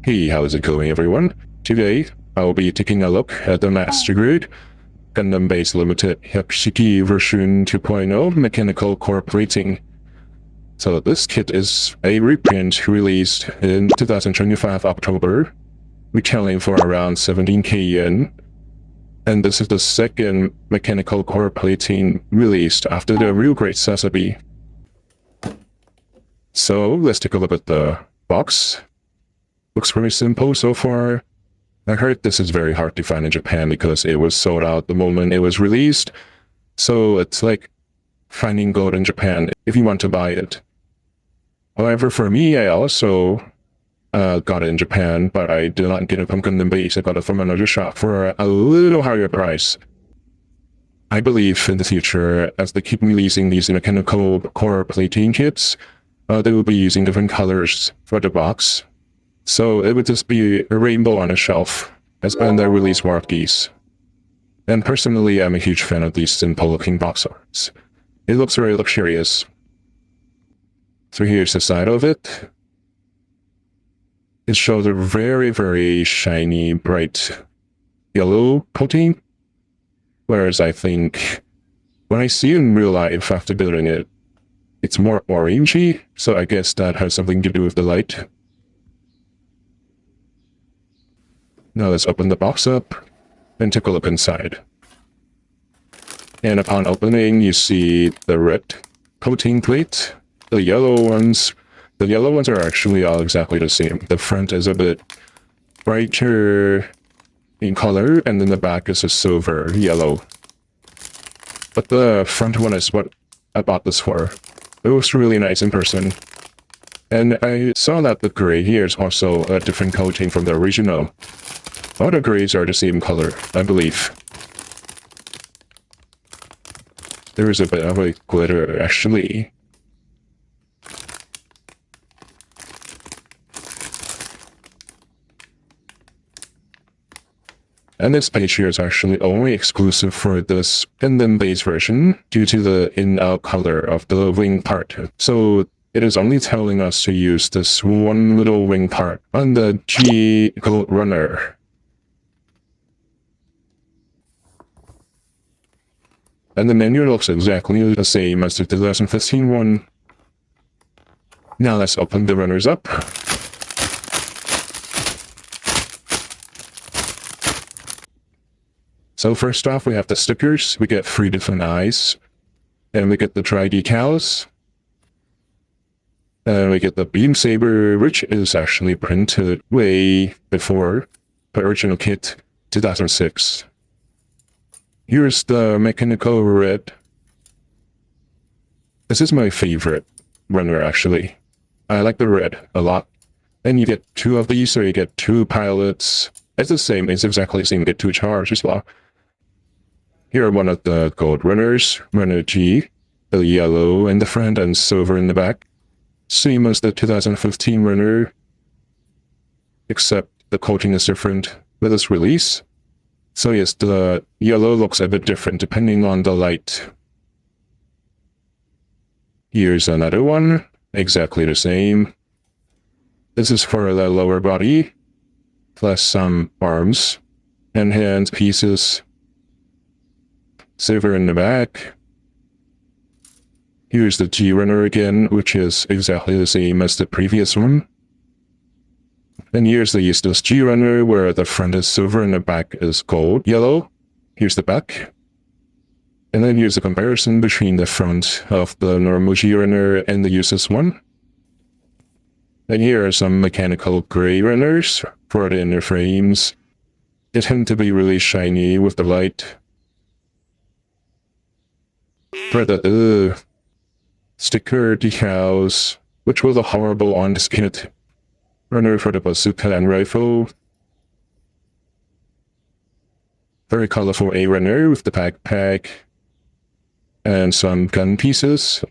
Hey, how's it going everyone? Today, I'll be taking a look at the Master Grade Gundam Base Limited Hyaku Shiki version 2.0 mechanical core plating. So this kit is a reprint released in 2025 October, retailing for around 17k yen. And this is the second mechanical core plating released after the real great Sazabi. So let's take a look at the box. Looks very simple so far. I heard this is very hard to find in Japan because it was sold out the moment it was released. So it's like finding gold in Japan if you want to buy it. However, for me, I also got it in Japan, but I did not get it from Gundam Base. I got it from another shop for a little higher price. I believe in the future, as they keep releasing these mechanical core plating kits, they will be using different colors for the box. So it would just be a rainbow on a shelf as when they release more of these. And personally, I'm a huge fan of these simple looking box arts. It looks very luxurious. So here's the side of it. It shows a very, very shiny, bright yellow coating. Whereas I think when I see it in real life after building it, it's more orangey. So I guess that has something to do with the light. Now let's open the box up and take a look inside. And upon opening, you see the red coating plate, the yellow ones. The yellow ones are actually all exactly the same. The front is a bit brighter in color, and then the back is a silver yellow. But the front one is what I bought this for. It was really nice in person. And I saw that the gray here is also a different coating from the original. All the grays are the same color, I believe. There is a bit of a glitter, actually. And this page here is actually only exclusive for this Gundam Base version due to the in-out color of the wing part. So it is only telling us to use this one little wing part on the G Gold Runner. And the menu looks exactly the same as the 2015 one. Now let's open the runners up. So first off, we have the stickers. We get 3 different eyes. And we get the dry decals. And we get the beam saber, which is actually printed way before the original kit, 2006. Here's the mechanical red. This is my favorite runner, actually. I like the red a lot. And you get 2 of these, so you get 2 pilots. It's the same, it's exactly the same. You get 2 Chars as well. Here are one of the gold runners, runner G, the yellow in the front and silver in the back. Same as the 2015 runner, except the coating is different with this release. So yes, the yellow looks a bit different depending on the light. Here's another one, exactly the same. This is for the lower body, plus some arms and hand pieces. Silver in the back. Here's the G runner again, which is exactly the same as the previous one. And here's the useless G runner, where the front is silver and the back is gold yellow. Here's the back. And then here's a comparison between the front of the normal G runner and the useless one. And here are some mechanical gray runners for the inner frames. They tend to be really shiny with the light. For the sticker decals, which was a horrible on this kit. Runner for the bazooka and rifle. Very colorful A runner with the backpack. And some gun pieces.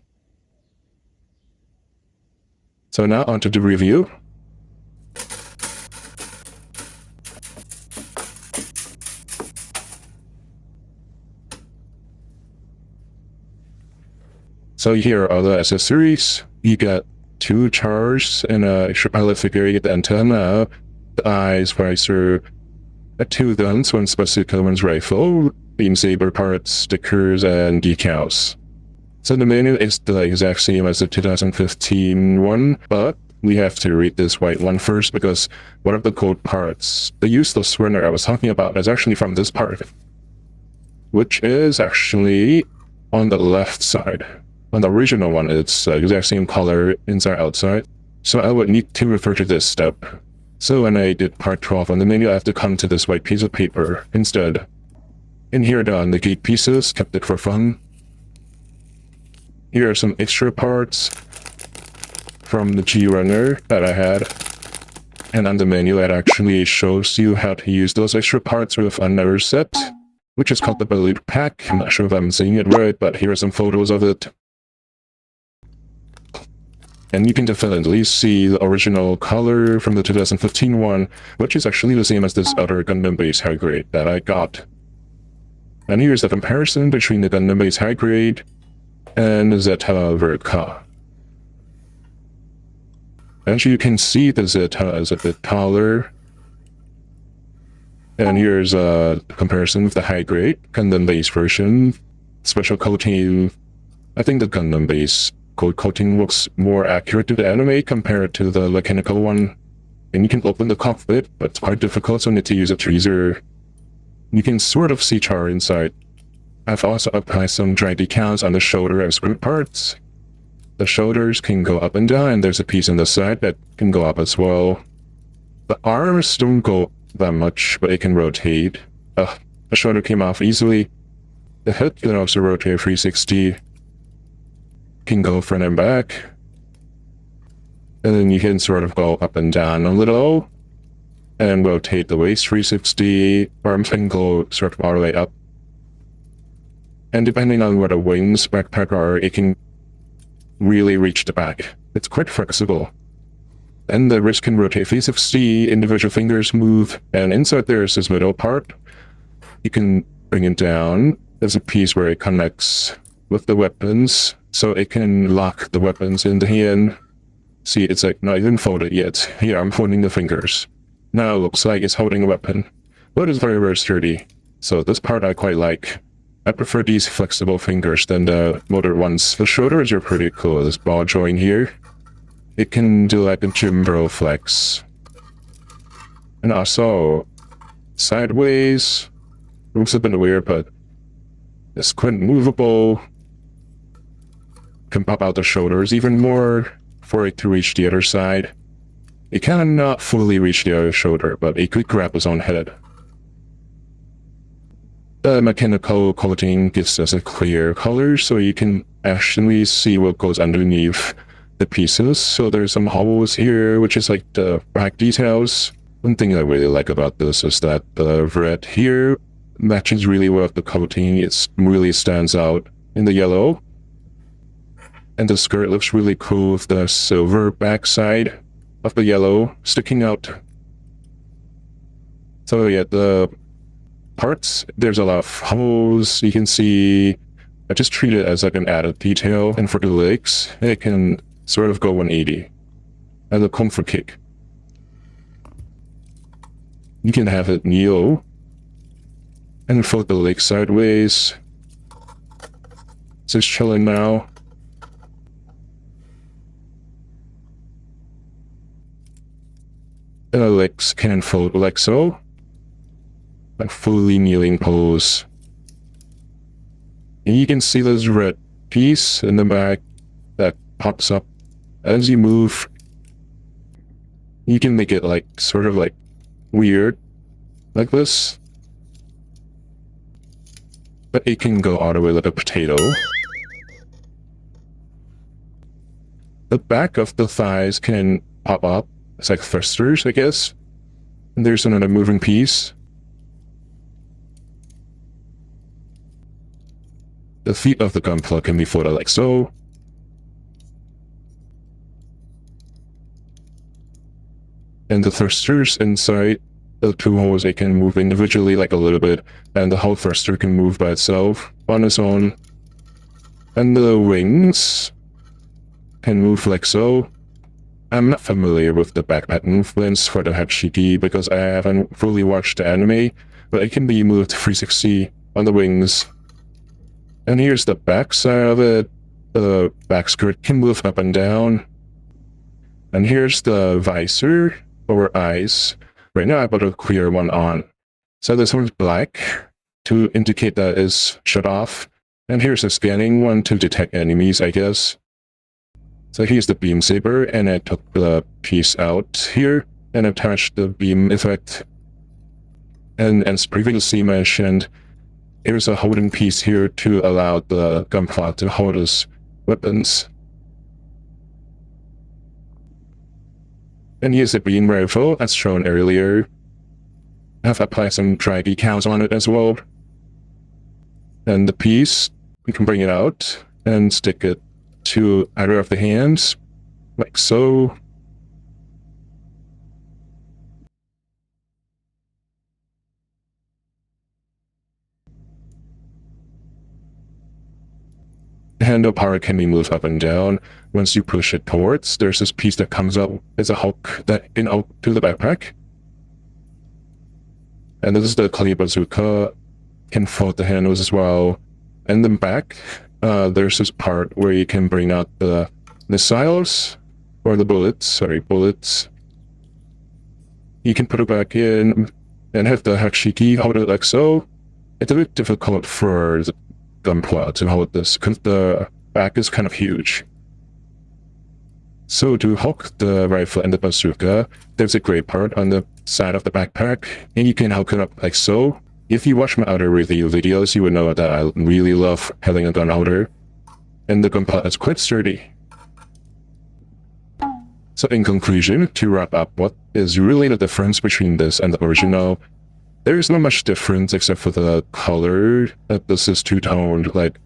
So now onto the review. So here are all the accessories. You got 2 Chars and a pilot figure, you get the antenna, the eyes, visor, two guns, one bazooka, one's rifle, beam saber parts, stickers, and decals. So the menu is the exact same as the 2015 one, but we have to read this white one first because one of the code parts, the useless runner I was talking about, is actually from this part, which is actually on the left side. On the original one, it's the exact same color inside outside, so I would need to refer to this step. So when I did part 12 on the menu, I have to come to this white piece of paper instead. In here, the negate pieces, kept it for fun. Here are some extra parts from the G runner that I had. And on the menu, it actually shows you how to use those extra parts with another set, which is called the Balloon Pack. I'm not sure if I'm saying it right, but here are some photos of it. And you can definitely see the original color from the 2015 one, which is actually the same as this other Gundam Base high grade that I got. And here's the comparison between the Gundam Base high grade and the Zeta Ver. As you can see, the Zeta is a bit taller. And here's a comparison with the high grade Gundam Base version. Special coating. I think the Gundam Base gold coating looks more accurate to the anime compared to the mechanical one. And you can open the cockpit, but it's quite difficult, so you need to use a tweezer. You can sort of see Char inside. I've also applied some dry decals on the shoulder and screw parts. The shoulders can go up and down, and there's a piece on the side that can go up as well. The arms don't go that much, but it can rotate. The shoulder came off easily. The head can also rotate 360. Can go front and back. And then you can sort of go up and down a little. And rotate the waist 360. Arms can go sort of all the way up. And depending on where the wings backpack are, it can really reach the back. It's quite flexible. And the wrist can rotate 360, individual fingers move, and inside there's this middle part. You can bring it down. There's a piece where it connects with the weapons, so it can lock the weapons in the hand. See, it's like not even folded yet. Here, I'm folding the fingers. Now it looks like it's holding a weapon, but it's very, very sturdy. So this part I quite like. I prefer these flexible fingers than the motor ones. The shoulders are pretty cool. This ball joint here. It can do like a gym bro flex. And also, sideways. Looks a bit weird, but it's quite movable. Can pop out the shoulders even more for it to reach the other side. It cannot fully reach the other shoulder, but it could grab its own head. The mechanical coating gives us a clear color, so you can actually see what goes underneath the pieces. So there's some holes here, which is like the black details. One thing I really like about this is that the red here matches really well with the coating. It really stands out in the yellow. And the skirt looks really cool with the silver backside of the yellow sticking out. So yeah, the parts, there's a lot of holes. You can see, I just treat it as like an added detail. And for the legs, it can sort of go 180 as a comfort kick. You can have it kneel and fold the leg sideways. It's just chilling now. And the legs can fold like so. Like fully kneeling pose. And you can see this red piece in the back that pops up as you move. You can make it like sort of like weird like this, but it can go all the way like a potato. The back of the thighs can pop up. It's like thrusters, I guess. And there's another moving piece. The feet of the Gunpla can be folded like so. And the thrusters inside the two holes, they can move individually like a little bit, and the whole thruster can move by itself on its own. And the wings can move like so. I'm not familiar with the backpack movements for the Hyaku Shiki because I haven't fully watched the anime, but it can be moved 360 on the wings. And here's the back side of it. The back skirt can move up and down. And here's the visor over eyes. Right now I put a clear one on. So this one's black to indicate that it's shut off. And here's a scanning one to detect enemies, I guess. So here's the beam saber, and I took the piece out here and attached the beam effect. And as previously mentioned, there's a holding piece here to allow the Gunpla to hold his weapons. And here's the beam rifle as shown earlier. I've applied some dry decals on it as well. And the piece, we can bring it out and stick it to either of the hands, like so. The handle power can be moved up and down. Once you push it towards, there's this piece that comes up as a hook that can out to the backpack. And this is the Kali bazooka. Can fold the handles as well. And then back, there's this part where you can bring out the missiles, or the bullets, bullets. You can put it back in and have the Hyaku Shiki hold it like so. It's a bit difficult for the Gunpla to hold this because the back is kind of huge. So to hook the rifle and the bazooka, there's a gray part on the side of the backpack, and you can hook it up like so. If you watch my other review videos, you would know that I really love having a gun holder, and the Gunpla is quite sturdy. So in conclusion, to wrap up, what is really the difference between this and the original? There is not much difference except for the color. This is two-toned, like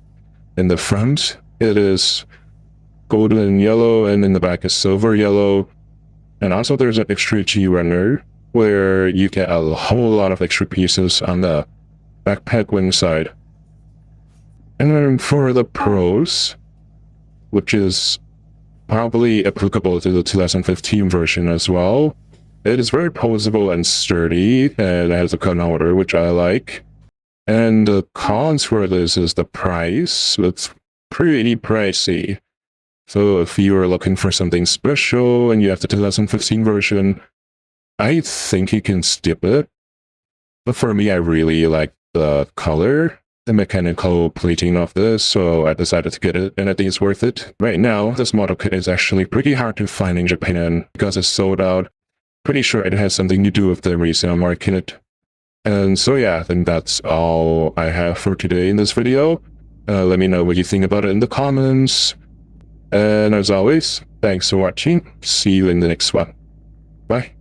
in the front it is golden yellow and in the back is silver yellow. And also there's an extra G runner where you get a whole lot of extra pieces on the backpack wing side. And then for the pros, which is probably applicable to the 2015 version as well, it is very posable and sturdy, and it has a gun holder, which I like. And the cons for this is the price. It's pretty pricey. So if you are looking for something special and you have the 2015 version, I think you can skip it. But for me, I really like the color, the mechanical plating of this, so I decided to get it, and I think it's worth it. Right now, this model kit is actually pretty hard to find in Japan because it's sold out. Pretty sure it has something to do with the resale market. And so yeah, I think that's all I have for today in this video. Let me know what you think about it in the comments. And as always, thanks for watching. See you in the next one. Bye.